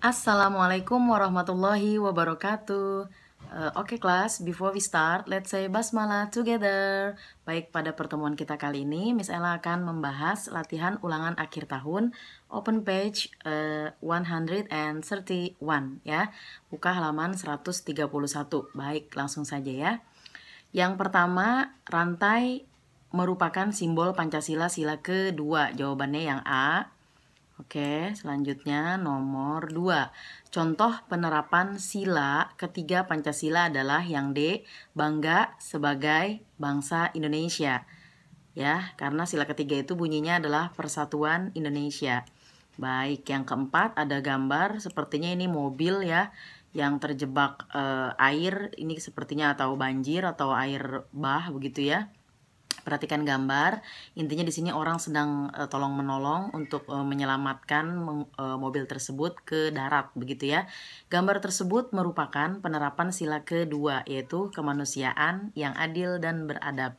Assalamualaikum warahmatullahi wabarakatuh. Oke kelas, before we start, let's say basmalah together. Baik, pada pertemuan kita kali ini, Miss Ella akan membahas latihan ulangan akhir tahun, open page 131 ya. Buka halaman 131. Baik, langsung saja ya. Yang pertama, rantai merupakan simbol Pancasila sila kedua. Jawabannya yang A. Oke, selanjutnya nomor 2. Contoh penerapan sila ketiga Pancasila adalah yang D, bangga sebagai bangsa Indonesia. Ya, karena sila ketiga itu bunyinya adalah Persatuan Indonesia. Baik, yang keempat ada gambar, sepertinya ini mobil ya, yang terjebak air, ini sepertinya atau banjir atau air bah begitu ya. Perhatikan gambar, intinya di sini orang sedang tolong menolong untuk menyelamatkan mobil tersebut ke darat begitu ya. Gambar tersebut merupakan penerapan sila kedua, yaitu kemanusiaan yang adil dan beradab.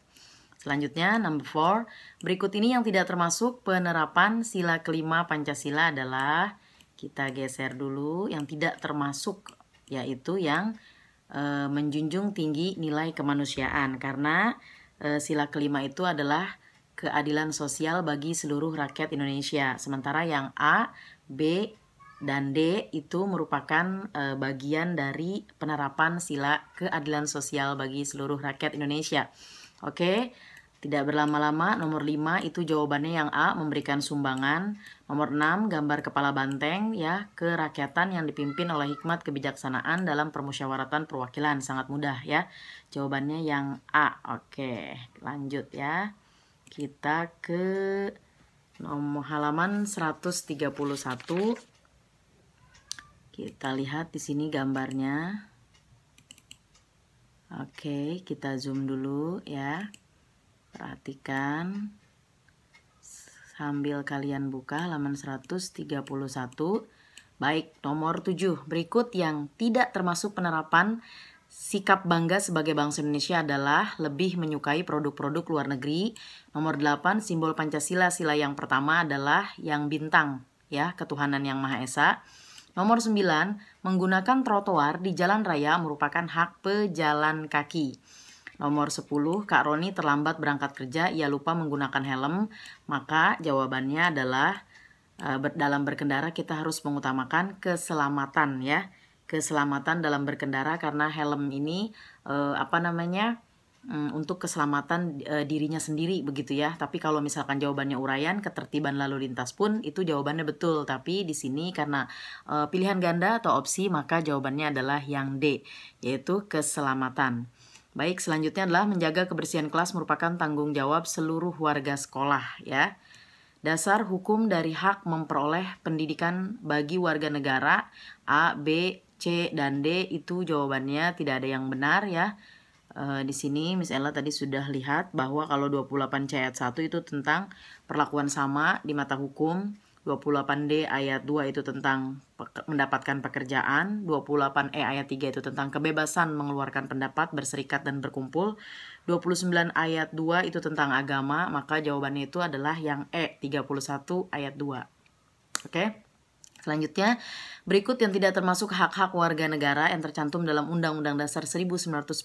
Selanjutnya number 4, berikut ini yang tidak termasuk penerapan sila kelima Pancasila adalah, kita geser dulu, yang tidak termasuk yaitu yang menjunjung tinggi nilai kemanusiaan, karena sila kelima itu adalah keadilan sosial bagi seluruh rakyat Indonesia. Sementara yang A, B, dan D itu merupakan bagian dari penerapan sila keadilan sosial bagi seluruh rakyat Indonesia. Oke, tidak berlama-lama, nomor 5 itu jawabannya yang A, memberikan sumbangan. Nomor 6, gambar kepala banteng ya, kerakyatan yang dipimpin oleh hikmat kebijaksanaan dalam permusyawaratan perwakilan. Sangat mudah ya. Jawabannya yang A. Oke, lanjut ya. Kita ke nomor halaman 131. Kita lihat di sini gambarnya. Oke, kita zoom dulu ya. Perhatikan sambil kalian buka halaman 131. Baik, nomor 7. Berikut yang tidak termasuk penerapan sikap bangga sebagai bangsa Indonesia adalah lebih menyukai produk-produk luar negeri. Nomor 8, simbol Pancasila sila yang pertama adalah yang bintang ya, ketuhanan yang Maha Esa. Nomor 9, menggunakan trotoar di jalan raya merupakan hak pejalan kaki. Nomor 10, Kak Roni terlambat berangkat kerja, ia lupa menggunakan helm. Maka jawabannya adalah dalam berkendara kita harus mengutamakan keselamatan ya. Keselamatan dalam berkendara, karena helm ini untuk keselamatan dirinya sendiri begitu ya. Tapi kalau misalkan jawabannya uraian ketertiban lalu lintas pun itu jawabannya betul. Tapi di sini karena pilihan ganda atau opsi, maka jawabannya adalah yang D, yaitu keselamatan. Baik, selanjutnya adalah menjaga kebersihan kelas merupakan tanggung jawab seluruh warga sekolah ya. Dasar hukum dari hak memperoleh pendidikan bagi warga negara, A, B, C, dan D itu jawabannya tidak ada yang benar ya. Di sini Miss Ella tadi sudah lihat bahwa kalau 28C ayat 1 itu tentang perlakuan sama di mata hukum, 28D ayat 2 itu tentang mendapatkan pekerjaan, 28E ayat 3 itu tentang kebebasan mengeluarkan pendapat, berserikat dan berkumpul, 29 ayat 2 itu tentang agama, maka jawabannya itu adalah yang E, 31 ayat 2. Oke? Selanjutnya, berikut yang tidak termasuk hak-hak warga negara yang tercantum dalam Undang-Undang Dasar 1945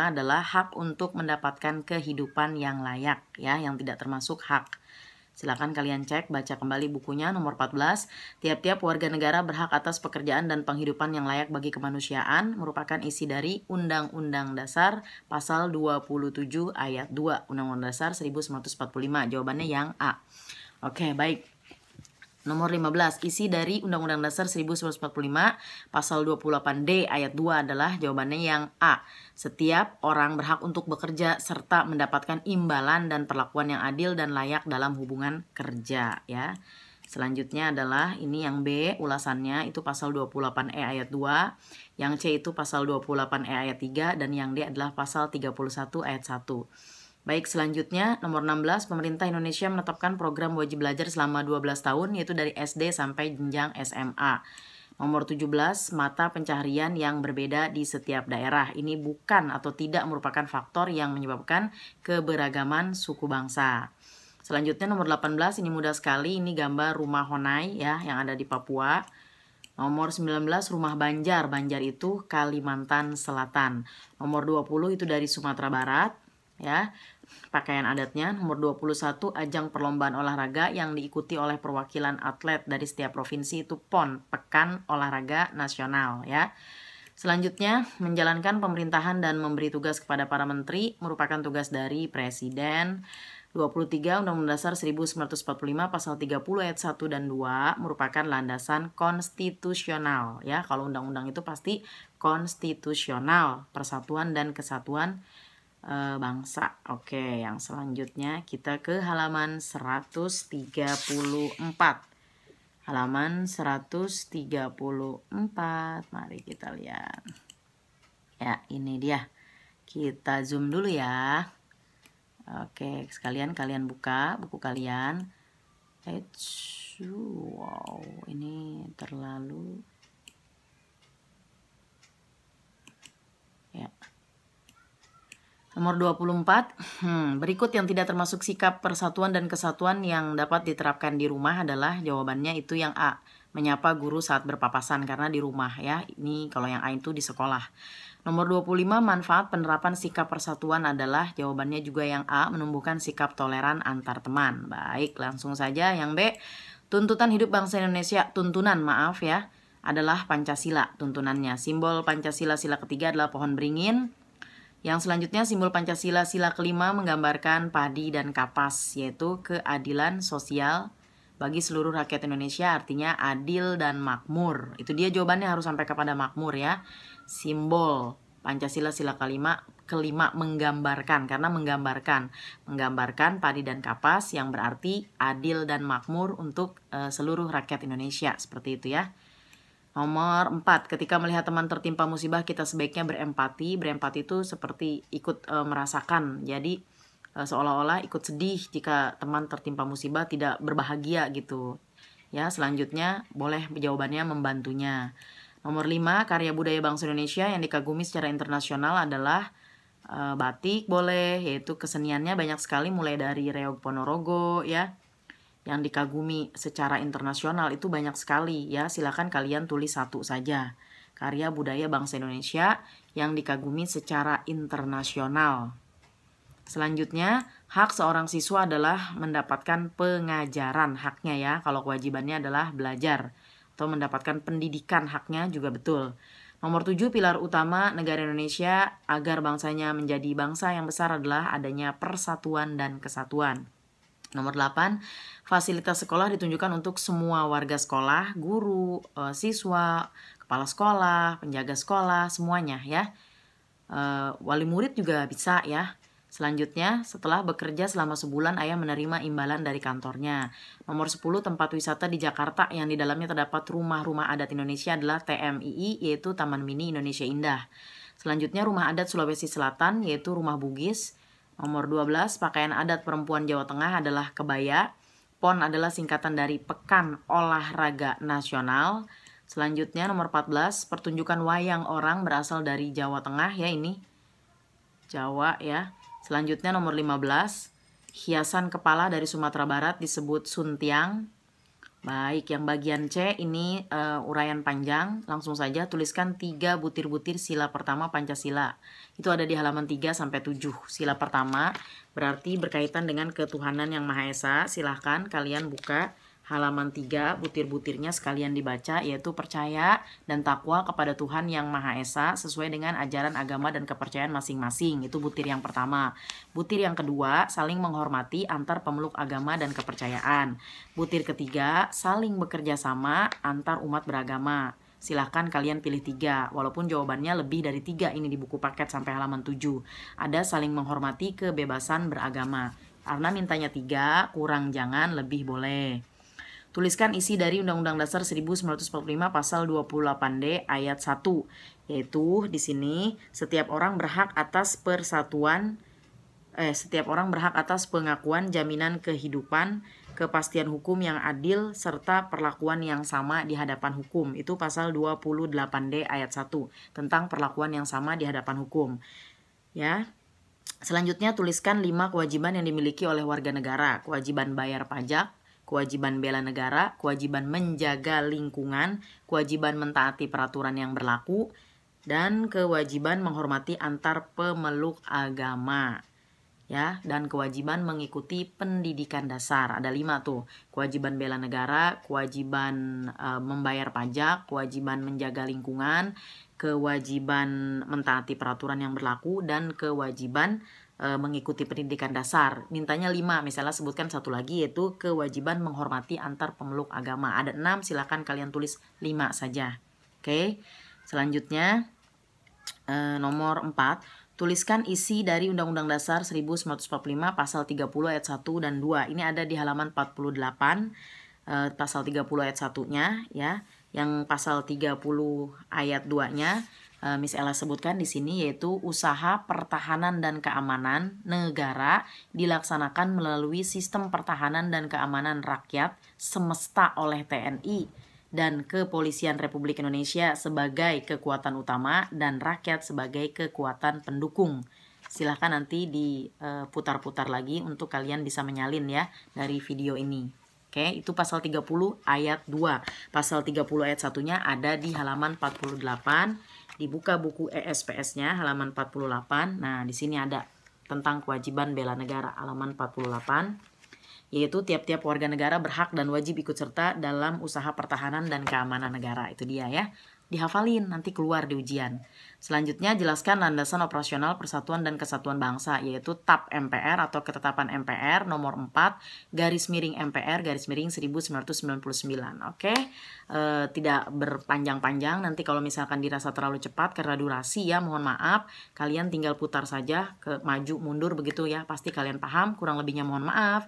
adalah hak untuk mendapatkan kehidupan yang layak ya, yang tidak termasuk hak. Silakan kalian cek, baca kembali bukunya nomor 14. Tiap-tiap warga negara berhak atas pekerjaan dan penghidupan yang layak bagi kemanusiaan merupakan isi dari Undang-Undang Dasar pasal 27 ayat 2 Undang-Undang Dasar 1945. Jawabannya yang A. Oke, baik. Nomor 15, isi dari Undang-Undang Dasar 1945 pasal 28D ayat 2 adalah jawabannya yang A. Setiap orang berhak untuk bekerja serta mendapatkan imbalan dan perlakuan yang adil dan layak dalam hubungan kerja ya. Selanjutnya adalah ini yang B, ulasannya itu pasal 28E ayat 2, yang C itu pasal 28E ayat 3, dan yang D adalah pasal 31 ayat 1. Baik, selanjutnya nomor 16, pemerintah Indonesia menetapkan program wajib belajar selama 12 tahun yaitu dari SD sampai jenjang SMA. Nomor 17, mata pencaharian yang berbeda di setiap daerah. Ini bukan atau tidak merupakan faktor yang menyebabkan keberagaman suku bangsa. Selanjutnya nomor 18, ini mudah sekali, ini gambar rumah Honai ya yang ada di Papua. Nomor 19 Rumah Banjar. Banjar itu Kalimantan Selatan. Nomor 20 itu dari Sumatera Barat, ya. Pakaian adatnya. Nomor 21 ajang perlombaan olahraga yang diikuti oleh perwakilan atlet dari setiap provinsi itu PON, Pekan Olahraga Nasional, ya. Selanjutnya, menjalankan pemerintahan dan memberi tugas kepada para menteri merupakan tugas dari Presiden. 23 Undang-Undang Dasar 1945 pasal 30 ayat 1 dan 2 merupakan landasan konstitusional, ya. Kalau undang-undang itu pasti konstitusional, persatuan dan kesatuan bangsa. Oke, yang selanjutnya kita ke halaman 134. Halaman 134. Mari kita lihat. Ya, ini dia. Kita zoom dulu ya. Oke, sekalian kalian buka buku kalian. Wow, ini terlalu ya. Nomor 24, berikut yang tidak termasuk sikap persatuan dan kesatuan yang dapat diterapkan di rumah adalah jawabannya itu yang A, menyapa guru saat berpapasan karena di rumah, ya. Ini kalau yang A itu di sekolah. Nomor 25, manfaat penerapan sikap persatuan adalah jawabannya juga yang A, menumbuhkan sikap toleran antar teman. Baik, langsung saja yang B. Tuntutan hidup bangsa Indonesia, tuntunan maaf ya, adalah Pancasila tuntunannya. Simbol Pancasila sila ketiga adalah pohon beringin. Yang selanjutnya simbol Pancasila sila kelima menggambarkan padi dan kapas, yaitu keadilan sosial bagi seluruh rakyat Indonesia, artinya adil dan makmur. Itu dia jawabannya, harus sampai kepada makmur ya. Simbol Pancasila sila kelima menggambarkan, karena menggambarkan padi dan kapas yang berarti adil dan makmur untuk seluruh rakyat Indonesia, seperti itu ya. Nomor 4, ketika melihat teman tertimpa musibah kita sebaiknya berempati. Berempati itu seperti ikut merasakan, jadi seolah-olah ikut sedih jika teman tertimpa musibah, tidak berbahagia gitu ya. Selanjutnya boleh jawabannya membantunya. Nomor 5, karya budaya bangsa Indonesia yang dikagumi secara internasional adalah batik boleh, yaitu keseniannya banyak sekali mulai dari Reog Ponorogo ya, yang dikagumi secara internasional itu banyak sekali ya. Silakan kalian tulis satu saja, karya budaya bangsa Indonesia yang dikagumi secara internasional. Selanjutnya, hak seorang siswa adalah mendapatkan pengajaran, haknya ya. Kalau kewajibannya adalah belajar atau mendapatkan pendidikan, haknya juga betul. Nomor 7, pilar utama negara Indonesia agar bangsanya menjadi bangsa yang besar adalah adanya persatuan dan kesatuan. Nomor 8, fasilitas sekolah ditunjukkan untuk semua warga sekolah, guru, siswa, kepala sekolah, penjaga sekolah, semuanya ya. Wali murid juga bisa ya. Selanjutnya, setelah bekerja selama sebulan, ayah menerima imbalan dari kantornya. Nomor 10, tempat wisata di Jakarta yang di dalamnya terdapat rumah-rumah adat Indonesia adalah TMII, yaitu Taman Mini Indonesia Indah. Selanjutnya, rumah adat Sulawesi Selatan, yaitu Rumah Bugis. Nomor 12, pakaian adat perempuan Jawa Tengah adalah kebaya. PON adalah singkatan dari Pekan Olahraga Nasional. Selanjutnya, nomor 14, pertunjukan wayang orang berasal dari Jawa Tengah ya, ini Jawa ya. Selanjutnya nomor 15, hiasan kepala dari Sumatera Barat disebut suntiang. Baik, yang bagian C ini uraian panjang. Langsung saja tuliskan 3 butir-butir sila pertama Pancasila. Itu ada di halaman 3-7. Sila pertama berarti berkaitan dengan ketuhanan yang Maha Esa. Silahkan kalian buka halaman 3, butir-butirnya sekalian dibaca, yaitu percaya dan takwa kepada Tuhan Yang Maha Esa sesuai dengan ajaran agama dan kepercayaan masing-masing. Itu butir yang pertama. Butir yang kedua, saling menghormati antar pemeluk agama dan kepercayaan. Butir ketiga, saling bekerja sama antar umat beragama. Silahkan kalian pilih 3, walaupun jawabannya lebih dari 3 ini di buku paket sampai halaman 7. Ada saling menghormati kebebasan beragama. Karena mintanya 3, kurang jangan, lebih boleh. Tuliskan isi dari Undang-Undang Dasar 1945 pasal 28D ayat 1, yaitu di sini setiap orang berhak atas pengakuan, jaminan kehidupan, kepastian hukum yang adil serta perlakuan yang sama di hadapan hukum. Itu pasal 28D ayat 1 tentang perlakuan yang sama di hadapan hukum. Ya. Selanjutnya tuliskan 5 kewajiban yang dimiliki oleh warga negara. Kewajiban bayar pajak, kewajiban bela negara, kewajiban menjaga lingkungan, kewajiban mentaati peraturan yang berlaku, dan kewajiban menghormati antar pemeluk agama. Ya, dan kewajiban mengikuti pendidikan dasar. Ada 5 tuh. Kewajiban bela negara, kewajiban membayar pajak, kewajiban menjaga lingkungan, kewajiban mentaati peraturan yang berlaku, dan kewajiban mengikuti pendidikan dasar. Mintanya 5, misalnya sebutkan satu lagi, yaitu kewajiban menghormati antar pemeluk agama. Ada 6, silakan kalian tulis 5 saja. Oke, selanjutnya nomor 4. Tuliskan isi dari Undang-Undang Dasar 1945 pasal 30 ayat 1 dan 2. Ini ada di halaman 48, pasal 30 ayat 1-nya ya. Yang pasal 30 ayat 2-nya Miss Ella sebutkan di sini, yaitu usaha pertahanan dan keamanan negara dilaksanakan melalui sistem pertahanan dan keamanan rakyat semesta oleh TNI dan Kepolisian Republik Indonesia sebagai kekuatan utama dan rakyat sebagai kekuatan pendukung. Silahkan nanti diputar-putar lagi untuk kalian bisa menyalin ya dari video ini. Oke, itu pasal 30 ayat 2. Pasal 30 ayat 1-nya ada di halaman 48. Dibuka buku ESPS-nya halaman 48. Nah, di sini ada tentang kewajiban bela negara halaman 48. Yaitu tiap-tiap warga negara berhak dan wajib ikut serta dalam usaha pertahanan dan keamanan negara. Itu dia ya. Dihafalin, nanti keluar di ujian. Selanjutnya jelaskan landasan operasional Persatuan dan Kesatuan Bangsa, yaitu TAP MPR atau Ketetapan MPR nomor 4 garis miring MPR garis miring 1999. Oke, tidak berpanjang-panjang. Nanti kalau misalkan dirasa terlalu cepat karena durasi ya, mohon maaf. Kalian tinggal putar saja ke maju mundur begitu ya. Pasti kalian paham, kurang lebihnya mohon maaf.